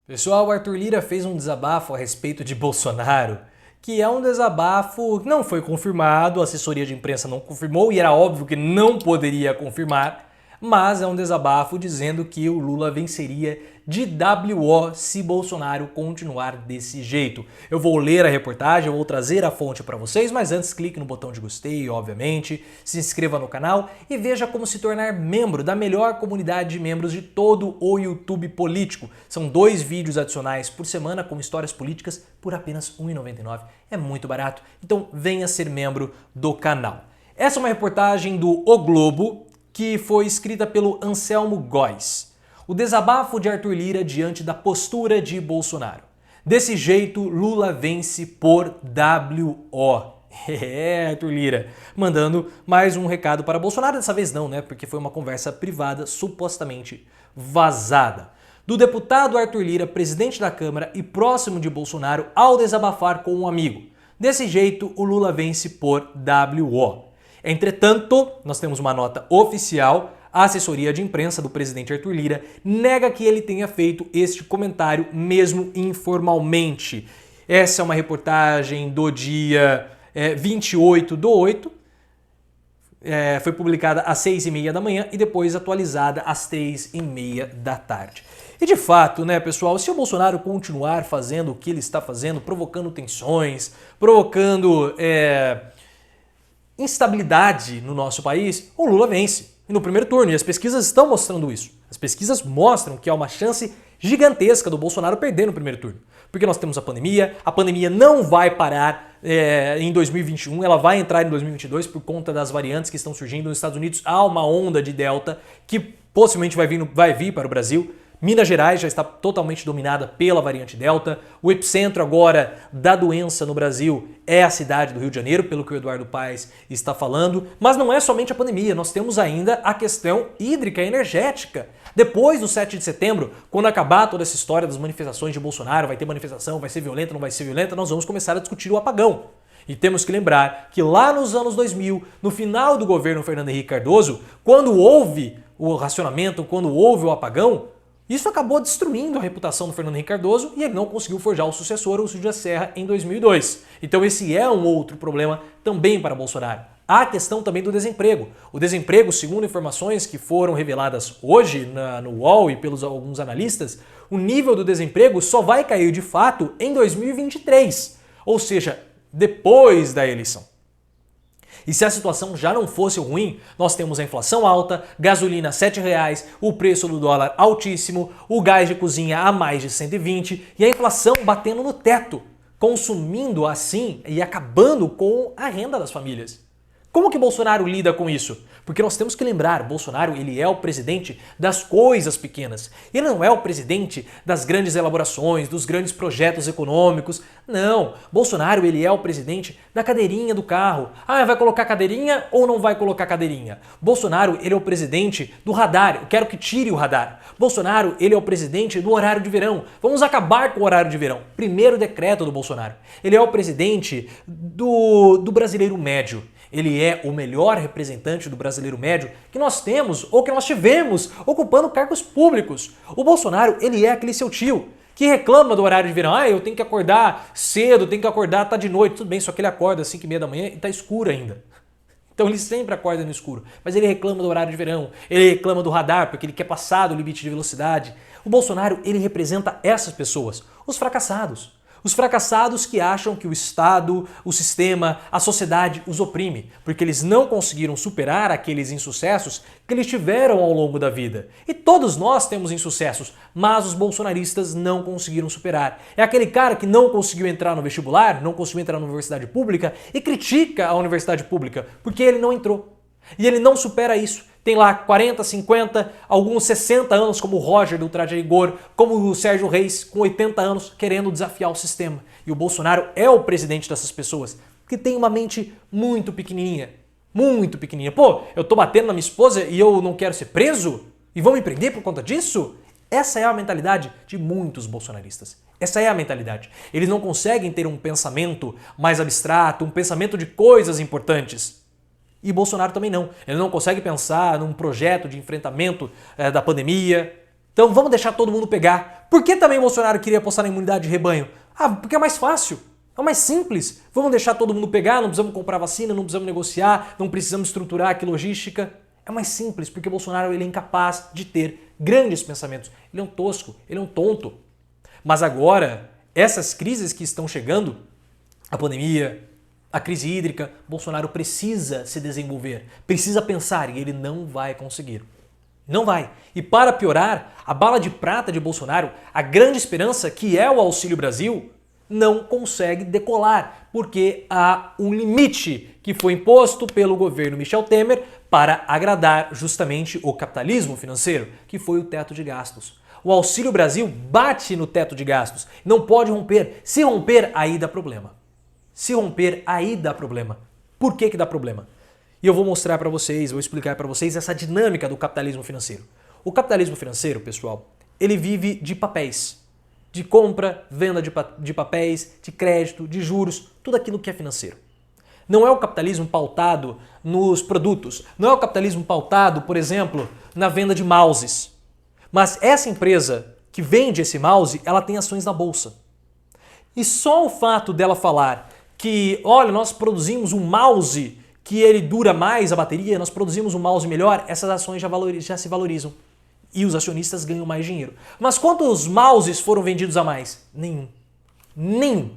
Pessoal, o Arthur Lira fez um desabafo a respeito de Bolsonaro, que é um desabafo que não foi confirmado, a assessoria de imprensa não confirmou e era óbvio que não poderia confirmar, mas é um desabafo dizendo que o Lula venceria de WO se Bolsonaro continuar desse jeito. Eu vou ler a reportagem, eu vou trazer a fonte para vocês, mas antes clique no botão de gostei, obviamente, se inscreva no canal e veja como se tornar membro da melhor comunidade de membros de todo o YouTube político. São 2 vídeos adicionais por semana com histórias políticas por apenas R$ 1,99. É muito barato, então venha ser membro do canal. Essa é uma reportagem do O Globo, que foi escrita pelo Anselmo Góes. O desabafo de Arthur Lira diante da postura de Bolsonaro. Desse jeito, Lula vence por WO. É, Arthur Lira, mandando mais um recado para Bolsonaro, dessa vez não, né? Porque foi uma conversa privada supostamente vazada. Do deputado Arthur Lira, presidente da Câmara e próximo de Bolsonaro, ao desabafar com um amigo. Desse jeito, o Lula vence por WO. Entretanto, nós temos uma nota oficial. A assessoria de imprensa do presidente Arthur Lira nega que ele tenha feito este comentário mesmo informalmente. Essa é uma reportagem do dia 28/8. Foi publicada às 6h30 da manhã e depois atualizada às 3h30 da tarde. E de fato, né, pessoal, se o Bolsonaro continuar fazendo o que ele está fazendo, provocando tensões, provocando instabilidade no nosso país, o Lula vence no primeiro turno, e as pesquisas estão mostrando isso. As pesquisas mostram que há uma chance gigantesca do Bolsonaro perder no primeiro turno. Porque nós temos a pandemia não vai parar em 2021, ela vai entrar em 2022 por conta das variantes que estão surgindo nos Estados Unidos. Há uma onda de Delta que possivelmente vai vir para o Brasil. Minas Gerais já está totalmente dominada pela variante Delta. O epicentro agora da doença no Brasil é a cidade do Rio de Janeiro, pelo que o Eduardo Paes está falando. Mas não é somente a pandemia, nós temos ainda a questão hídrica e energética. Depois do 7 de setembro, quando acabar toda essa história das manifestações de Bolsonaro, vai ter manifestação, vai ser violenta, não vai ser violenta, nós vamos começar a discutir o apagão. E temos que lembrar que lá nos anos 2000, no final do governo Fernando Henrique Cardoso, quando houve o racionamento, quando houve o apagão, isso acabou destruindo a reputação do Fernando Henrique Cardoso e ele não conseguiu forjar o sucessor, o Cid Serra, em 2002. Então esse é um outro problema também para Bolsonaro. Há a questão também do desemprego. O desemprego, segundo informações que foram reveladas hoje no UOL e pelos alguns analistas, o nível do desemprego só vai cair de fato em 2023, ou seja, depois da eleição. E se a situação já não fosse ruim, nós temos a inflação alta, gasolina R$ 7,00, o preço do dólar altíssimo, o gás de cozinha a mais de 120 e a inflação batendo no teto, consumindo assim e acabando com a renda das famílias. Como que Bolsonaro lida com isso? Porque nós temos que lembrar, Bolsonaro ele é o presidente das coisas pequenas. Ele não é o presidente das grandes elaborações, dos grandes projetos econômicos. Não, Bolsonaro ele é o presidente da cadeirinha do carro. Ah, vai colocar cadeirinha ou não vai colocar cadeirinha? Bolsonaro ele é o presidente do radar. Eu quero que tire o radar. Bolsonaro ele é o presidente do horário de verão. Vamos acabar com o horário de verão. Primeiro decreto do Bolsonaro. Ele é o presidente do brasileiro médio. Ele é o melhor representante do brasileiro médio que nós temos ou que nós tivemos ocupando cargos públicos. O Bolsonaro, ele é aquele seu tio que reclama do horário de verão. Ah, eu tenho que acordar cedo, tenho que acordar, tá de noite. Tudo bem, só que ele acorda às 5h30 da manhã e tá escuro ainda. Então ele sempre acorda no escuro. Mas ele reclama do horário de verão, ele reclama do radar porque ele quer passar do limite de velocidade. O Bolsonaro, ele representa essas pessoas, os fracassados. Os fracassados que acham que o Estado, o sistema, a sociedade os oprime, porque eles não conseguiram superar aqueles insucessos que eles tiveram ao longo da vida. E todos nós temos insucessos, mas os bolsonaristas não conseguiram superar. É aquele cara que não conseguiu entrar no vestibular, não conseguiu entrar na universidade pública e critica a universidade pública, porque ele não entrou. E ele não supera isso. Tem lá 40, 50, alguns 60 anos, como o Roger do Traje a Rigor, como o Sérgio Reis, com 80 anos, querendo desafiar o sistema. E o Bolsonaro é o presidente dessas pessoas, que tem uma mente muito pequenininha. Muito pequenininha. Pô, eu tô batendo na minha esposa e eu não quero ser preso? E vão me prender por conta disso? Essa é a mentalidade de muitos bolsonaristas. Essa é a mentalidade. Eles não conseguem ter um pensamento mais abstrato, um pensamento de coisas importantes. E Bolsonaro também não. Ele não consegue pensar num projeto de enfrentamento da pandemia, Então vamos deixar todo mundo pegar. Por que também o Bolsonaro queria apostar na imunidade de rebanho? Ah, porque é mais fácil. É mais simples. Vamos deixar todo mundo pegar, não precisamos comprar vacina, não precisamos negociar, não precisamos estruturar aqui logística. É mais simples, porque o Bolsonaro ele é incapaz de ter grandes pensamentos. Ele é um tosco, ele é um tonto. Mas agora, essas crises que estão chegando, a pandemia, a crise hídrica, Bolsonaro precisa se desenvolver, precisa pensar e ele não vai conseguir. Não vai. E para piorar, a bala de prata de Bolsonaro, a grande esperança que é o Auxílio Brasil, não consegue decolar, porque há um limite que foi imposto pelo governo Michel Temer para agradar justamente o capitalismo financeiro, que foi o teto de gastos. O Auxílio Brasil bate no teto de gastos, não pode romper. Se romper, aí dá problema. Se romper, aí dá problema. Por que dá problema? E eu vou mostrar para vocês, vou explicar para vocês essa dinâmica do capitalismo financeiro. O capitalismo financeiro, pessoal, ele vive de papéis. De compra, venda de papéis, de crédito, de juros, tudo aquilo que é financeiro. Não é o capitalismo pautado nos produtos. Não é o capitalismo pautado, por exemplo, na venda de mouses. Mas essa empresa que vende esse mouse, ela tem ações na bolsa. E só o fato dela falar que, olha, nós produzimos um mouse que ele dura mais a bateria, nós produzimos um mouse melhor, essas ações já se valorizam. E os acionistas ganham mais dinheiro. Mas quantos mouses foram vendidos a mais? Nenhum. Nenhum.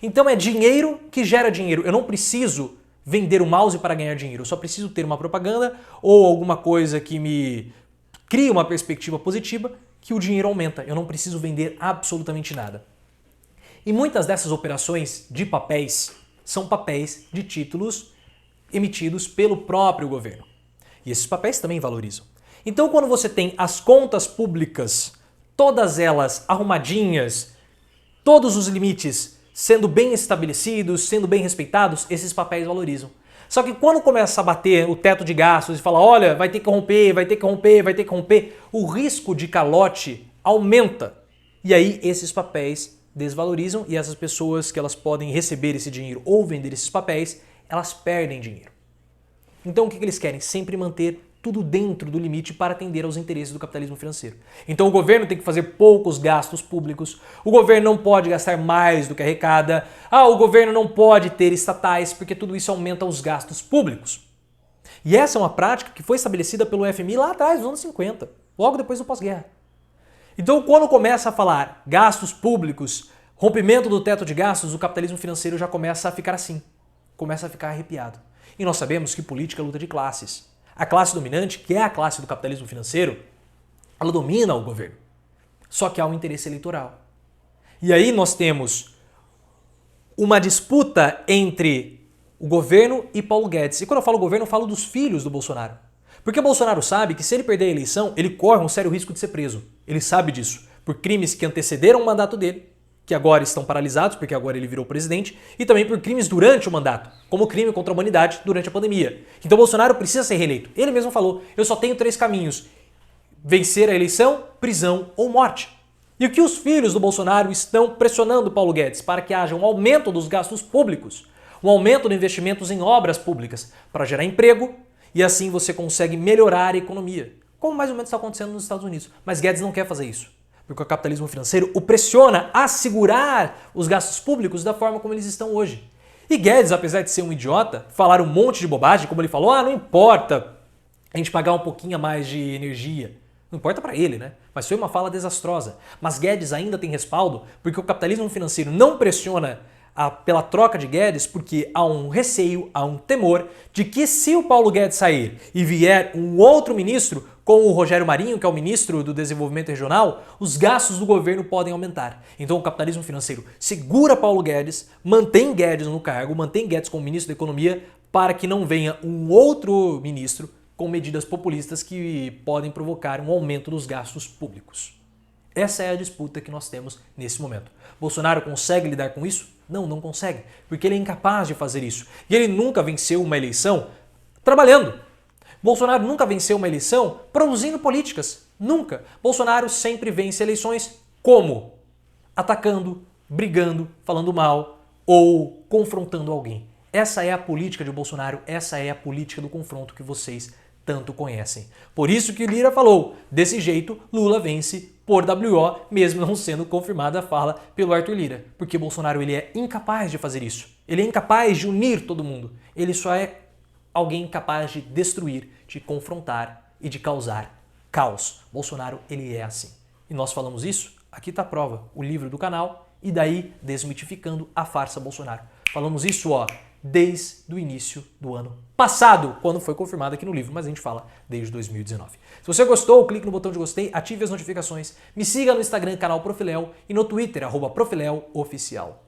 Então é dinheiro que gera dinheiro. Eu não preciso vender o mouse para ganhar dinheiro. Eu só preciso ter uma propaganda ou alguma coisa que me crie uma perspectiva positiva que o dinheiro aumenta. Eu não preciso vender absolutamente nada. E muitas dessas operações de papéis são papéis de títulos emitidos pelo próprio governo. E esses papéis também valorizam. Então, quando você tem as contas públicas, todas elas arrumadinhas, todos os limites sendo bem estabelecidos, sendo bem respeitados, esses papéis valorizam. Só que quando começa a bater o teto de gastos e fala, olha, vai ter que romper, vai ter que romper, vai ter que romper, o risco de calote aumenta. E aí esses papéis desvalorizam e essas pessoas que elas podem receber esse dinheiro ou vender esses papéis, elas perdem dinheiro. Então o que eles querem? Sempre manter tudo dentro do limite para atender aos interesses do capitalismo financeiro. Então o governo tem que fazer poucos gastos públicos, o governo não pode gastar mais do que arrecada, o governo não pode ter estatais, porque tudo isso aumenta os gastos públicos. E essa é uma prática que foi estabelecida pelo FMI lá atrás, nos anos 50, logo depois do pós-guerra. Então quando começa a falar gastos públicos, rompimento do teto de gastos, o capitalismo financeiro já começa a ficar assim, começa a ficar arrepiado. E nós sabemos que política é luta de classes. A classe dominante, que é a classe do capitalismo financeiro, ela domina o governo. Só que há um interesse eleitoral. E aí nós temos uma disputa entre o governo e Paulo Guedes. E quando eu falo governo, eu falo dos filhos do Bolsonaro. Porque o Bolsonaro sabe que se ele perder a eleição, ele corre um sério risco de ser preso. Ele sabe disso. Por crimes que antecederam o mandato dele, que agora estão paralisados, porque agora ele virou presidente, e também por crimes durante o mandato, como crime contra a humanidade durante a pandemia. Então Bolsonaro precisa ser reeleito. Ele mesmo falou, eu só tenho 3 caminhos: vencer a eleição, prisão ou morte. E o que os filhos do Bolsonaro estão pressionando Paulo Guedes para que haja um aumento dos gastos públicos, um aumento de investimentos em obras públicas, para gerar emprego, e assim você consegue melhorar a economia, como mais ou menos está acontecendo nos Estados Unidos. Mas Guedes não quer fazer isso. Porque o capitalismo financeiro o pressiona a segurar os gastos públicos da forma como eles estão hoje. E Guedes, apesar de ser um idiota, falar um monte de bobagem, como ele falou, não importa a gente pagar um pouquinho a mais de energia. Não importa para ele, né? Mas foi uma fala desastrosa. Mas Guedes ainda tem respaldo porque o capitalismo financeiro não pressiona pela troca de Guedes porque há um receio, há um temor de que se o Paulo Guedes sair e vier um outro ministro, como o Rogério Marinho, que é o ministro do Desenvolvimento Regional, os gastos do governo podem aumentar. Então o capitalismo financeiro segura Paulo Guedes, mantém Guedes no cargo, mantém Guedes como ministro da Economia, para que não venha um outro ministro com medidas populistas que podem provocar um aumento dos gastos públicos. Essa é a disputa que nós temos nesse momento. Bolsonaro consegue lidar com isso? Não, não consegue, porque ele é incapaz de fazer isso. E ele nunca venceu uma eleição trabalhando. Bolsonaro nunca venceu uma eleição produzindo políticas. Nunca. Bolsonaro sempre vence eleições como? Atacando, brigando, falando mal ou confrontando alguém. Essa é a política de Bolsonaro, essa é a política do confronto que vocês tanto conhecem. Por isso que Lira falou, desse jeito Lula vence por WO, mesmo não sendo confirmada a fala pelo Arthur Lira. Porque Bolsonaro ele é incapaz de fazer isso. Ele é incapaz de unir todo mundo. Ele só é alguém capaz de destruir, de confrontar e de causar caos. Bolsonaro ele é assim. E nós falamos isso, aqui está a prova, o livro do canal, e daí Desmitificando a Farsa Bolsonaro. Falamos isso, desde o início do ano passado, quando foi confirmado aqui no livro, mas a gente fala desde 2019. Se você gostou, clique no botão de gostei, ative as notificações, me siga no Instagram, canal Profiléu, e no Twitter, @ProfiléuOficial.